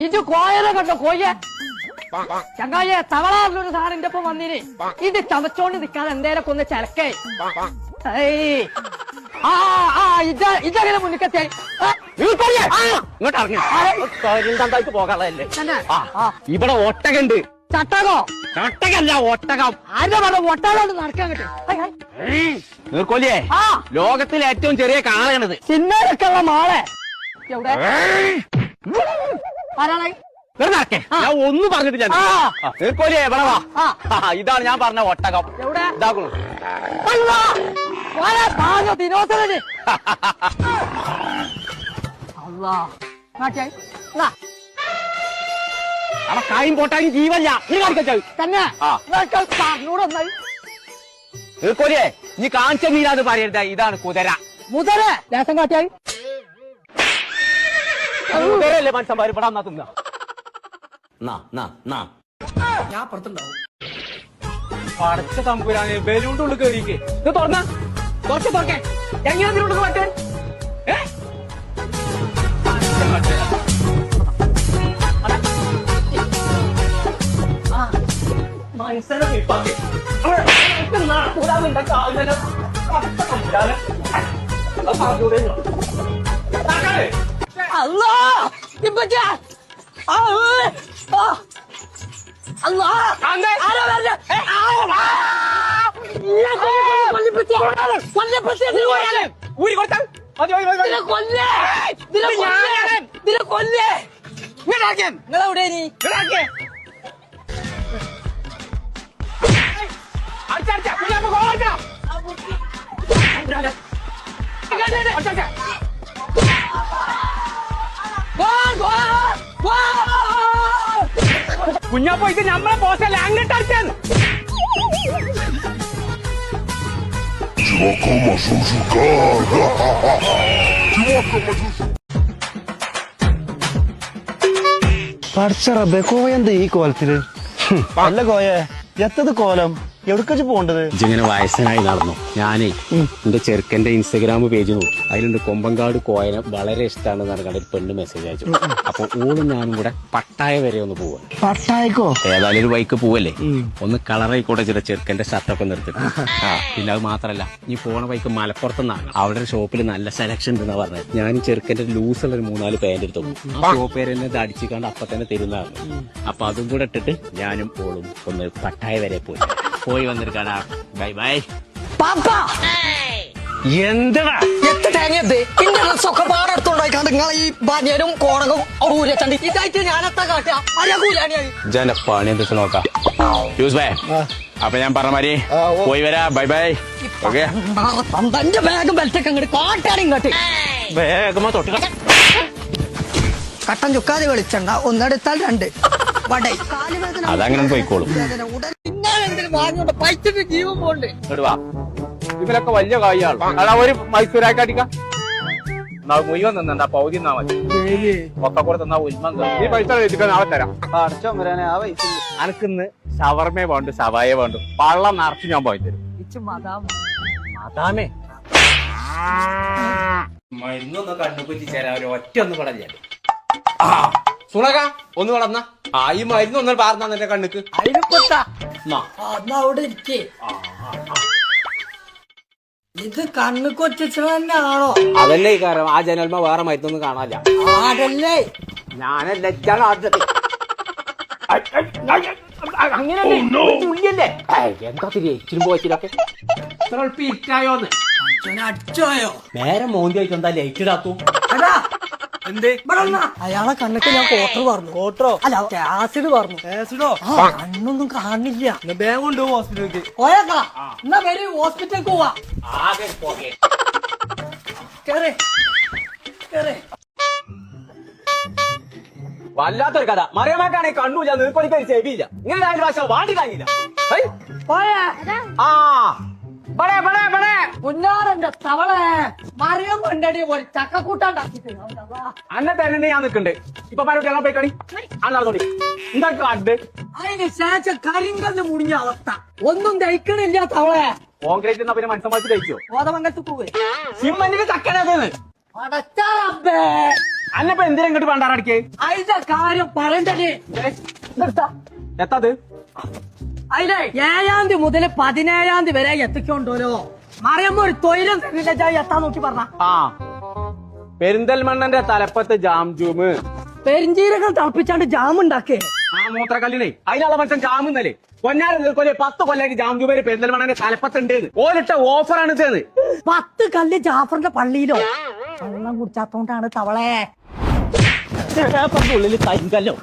ഇത് കോയനെ കണ്ടോ കോയെ ചങ്ങായെ തവളാറിലൊരു സാധനം എന്റെ ഒപ്പം വന്നിന് ഇത് ചതച്ചോണ്ട് നിൽക്കാതെ എന്തേലൊക്കെ ഒന്ന് ചിലക്കേ ഇതങ്ങനെ മുന്നിക്കെത്തിയായി ഇങ്ങോട്ട് ഇറങ്ങി പോകാനുള്ളതല്ലേ ഇവിടെ ഒട്ടകണ്ട്. ചട്ടകോ? ചട്ടകല്ല, ഒട്ടകം. ആരുടെ പറഞ്ഞ ഒട്ടകം നടക്കാൻ കിട്ടും നീർക്കോലിയെ ലോകത്തിലെ ഏറ്റവും ചെറിയ കാളയാണിത്. ചിന്നേരൊക്കെ ഉള്ള മാളെ എവിടെ ആരാളായി ഞാൻ ഒന്നും പറഞ്ഞിട്ടില്ല. നീർക്കോലിയെ ഇവിടെ വാ. ഇതാണ് ഞാൻ പറഞ്ഞ ഒട്ടകം. എവിടെ ഇതാക്കണു. ദിനോസരന് അവിടെ കായും പോട്ടായും ജീവല്ല. നീ കാണിക്കോ തന്നെ പറഞ്ഞൂടെ ഒന്നായി നീർക്കോലിയെ നീ കാണിച്ച നീരാത് പറയരുത്. ഇതാണ് കുതിര. മുതല ദേശം കാട്ടിയായി കുതിരല്ലേ മനുഷ്യന്മാർ ഇവിടെ വന്നാ തിന്ന. ഞാൻ പുറത്തുണ്ടാവും. പടച്ച തമ്പുരാനെ ബലൂണ്ട് ഉള്ളിൽ കയറിക്ക്. ഇത് തുറന്ന തുറക്കെ എങ്ങനെയാ മറ്റേ ഊരി കൊടുത്താൽ നിങ്ങളെവിടെ കുഞ്ഞാപ്പോ ഇത് നമ്മളെ പോസ്റ്റല്ല അങ്ങോട്ട് അടിച്ചാണ്. പഠിച്ച റബ്ബേ കോയെന്താ ഈ കോലത്തില്? അല്ല കോയെ എത്തത് കോലം എവിടേക്കാ പോണ്ടത്? ഇങ്ങനെ വയസ്സനായി നടന്നു. ഞാനേ എന്റെ ചെറുക്കന്റെ ഇൻസ്റ്റഗ്രാം പേജ് നോക്കി. അതിലുണ്ട് കൊമ്പങ്കാട് കോയനെ വളരെ ഇഷ്ടമാണെന്ന് പറഞ്ഞ ഒരു പെണ്ണ് മെസ്സേജ് അയച്ചു. അപ്പൊ ഓളും ഞാനും കൂടെ പട്ടായ വരെ ഒന്ന് പോവാ. പട്ടായക്കോ? ഏതായാലും ഒരു ബൈക്ക് പോവല്ലേ, ഒന്ന് കളറായിക്കോട്ടെ ചില ചെറുക്കന്റെ ഷർട്ടൊക്കെ നിർത്തിട്ട്. പിന്നെ അത് മാത്രല്ല, ഈ പോണ ബൈക്ക് മലപ്പുറത്തുനിന്നാണ്. അവിടെ ഒരു ഷോപ്പിൽ നല്ല സെലക്ഷൻ ഉണ്ടെന്നാ പറഞ്ഞത്. ഞാൻ ചെറുക്കന്റെ ലൂസുള്ള ഒരു 4-5 പാന്റ് എടുത്തു. ആ ഷോപ്പ് പേര് തന്നെ ഇത് അടിച്ചിക്കാണ്ട് അപ്പൊ തന്നെ തരുന്നതാണ്. അപ്പൊ അതും കൂടെ ഇട്ടിട്ട് ഞാനും ഓളും ഒന്ന് പട്ടായ വരെ പോയി വന്നിരിക്കാനാ. Bye bye. എന്തിനാ എത്ര തേങ്ങത് ഇന്റെ ഡ്രസ്സൊക്കെ പാടെടുത്തോണ്ടായിക്കാണ്ട് നിങ്ങൾ ഈ ബനിയനും കോണകും ഊരത്തണ്ട് ഇതായിട്ട് ഞാനെത്താ കാട്ടുക അരകൂലാണിയായി ജന പണി എന്തൊക്കെ നോക്കാം. അപ്പൊ ഞാൻ പറഞ്ഞ മാതിരി പോയി വരാ. Bye bye. ഓക്കെ. തന്റെ ബാഗും ബെൽറ്റൊക്കെ അങ്ങോട്ട് കാട്ടാണ് ഇങ്ങോട്ട് വേഗമാ തൊട്ട് കട്ടൻ ചുക്കാതെ വിളിച്ചണ്ട ഒന്നെടുത്താൽ 2 വടൈ അതങ്ങനെ പോയിക്കോളും. വാങ്ങിയോണ്ട് പൈസക്ക് ജീവൻ പോണ്ട്. ഇതിലൊക്കെ വലിയ കായാണ്. ഒരു മൈസൂരാക്കടിക്ക മുഴുവൻ തന്നാ പൗതി തന്നാ മതി. ഒക്കെ കൂടെ തന്നാ ഉൽമം. ഈ പൈസ വെച്ചിട്ട് നാളെ തരാം. അനക്കിന്ന് ഷവർമേ വേണ്ടു, സവായ വേണ്ടു, പള്ളം നിറച്ച് ഞാൻ പോയി തരും. അതാമേ മരുന്നൊന്ന് കണ്ടുപിടിച്ച് ചേരാ. ഒരു ഒറ്റ ഒന്ന് പടഞ്ഞ സുണക ഒന്ന് വളർന്ന ഈ മരുന്ന് ഒന്ന് പാർന്നാ എന്റെ കണ്ണുക്ക്. അവിടെ ഇരിക്കേ ഇത് കണ്ണ് കൊച്ചു തന്നെയാണോ? അതല്ലേ ഈ കാരണം. ആ ജനൽമ വേറെ മരുന്നൊന്നും കാണാനില്ല. ആടല്ലേ ഞാനല്ലേ അങ്ങനെയല്ലേ എന്താ തിരികെ ഇച്ചിരി പോയിച്ചിലൊക്കെ ഇരിക്കായോന്ന് അടിച്ചോയോ? നേരെ മോന്തി ആയിട്ട് എന്താ ലൈറ്റ് ഇടാത്തു? അയാളെ കണ്ണൊക്കെ ഞാൻ കോട്ടർ പറഞ്ഞു. കോട്ടറോ? അല്ല ആസിഡ് പറഞ്ഞു. ആസിഡോ? കണ്ണൊന്നും കാണില്ല. വേഗം കൊണ്ടുപോകും ഹോസ്പിറ്റലിലേക്ക്. പോയേക്കാ എന്നാ വരെ ഹോസ്പിറ്റലിലേക്ക് പോവാ. വല്ലാത്തൊരു കഥ. മറിയമാക്കാണെങ്കിൽ കണ്ണൂല്ല, നീർക്കൊലിക്കൊരു ചെവിയില്ല. ഇങ്ങനെ 2 പ്രാവശ്യം വാണ്ടി കാണില്ല. കുഞ്ഞാറന്റെ തവളെ മറിയം കൊണ്ടടി പോലെ ചക്കക്കൂട്ടാണ്ടാക്കിട്ട് അന്നെ തന്നെ ഞാൻ നിൽക്കണ്ട്. ഇപ്പൊ പരോട്ട് പോയി കളി അന്നോടി എന്താ കാട്ട്. അതിന് ശേഷം കരിങ്കല്ല് മുടിഞ്ഞ അവസ്ഥ. ഒന്നും ദഹിക്കണില്ല തവളെ. കോൺക്രീറ്റ് എന്നാ പിന്നെ മനസ്സമാറ്റി കഴിച്ചോ? ബോധമംഗലത്ത് പോവേ സിമ്മന്റെ ചക്കനത് അടച്ചാറേ അന്നപ്പോ എന്തിനാ ഇങ്ങോട്ട് പണ്ടാറടിക്കേ? അതിന്റെ കാര്യം പറയണ്ടേ എത്തത്? അതിലെ 7-ാം തീയതി മുതൽ 17-ാം തീയതി വരെ എത്തിക്കൊണ്ടോലോ. മറിയമ്മ ഒരു തൊഴിലും എത്താൻ നോക്കി പറഞ്ഞ. ആ, പെരിന്തൽമണ്ണന്റെ തലപ്പത്ത് ജാംജൂമ്. പെരിഞ്ചീരകം തിളപ്പിച്ചാണ്ട് ജാം ഉണ്ടാക്കേ. ആ മൂത്രക്കല്ലിനെ അതിനുള്ള മനുഷ്യൻ ജാമെന്നല്ലേ. പൊന്നാര കൊല്ലം 10 കൊല്ലായിട്ട് ജാംജൂമേര് പെരിന്തൽമണ്ണന്റെ തലപ്പത്തുണ്ട്. ഓലിട്ട ഓഫറാണ് ഇത്. 10 കല്ല് ജാഫറിന്റെ പള്ളിയിലോ. വെള്ളം കുടിച്ചാത്തോണ്ടാണ് തവളെ. ഉള്ളിൽ കരിങ്കല്ലോ.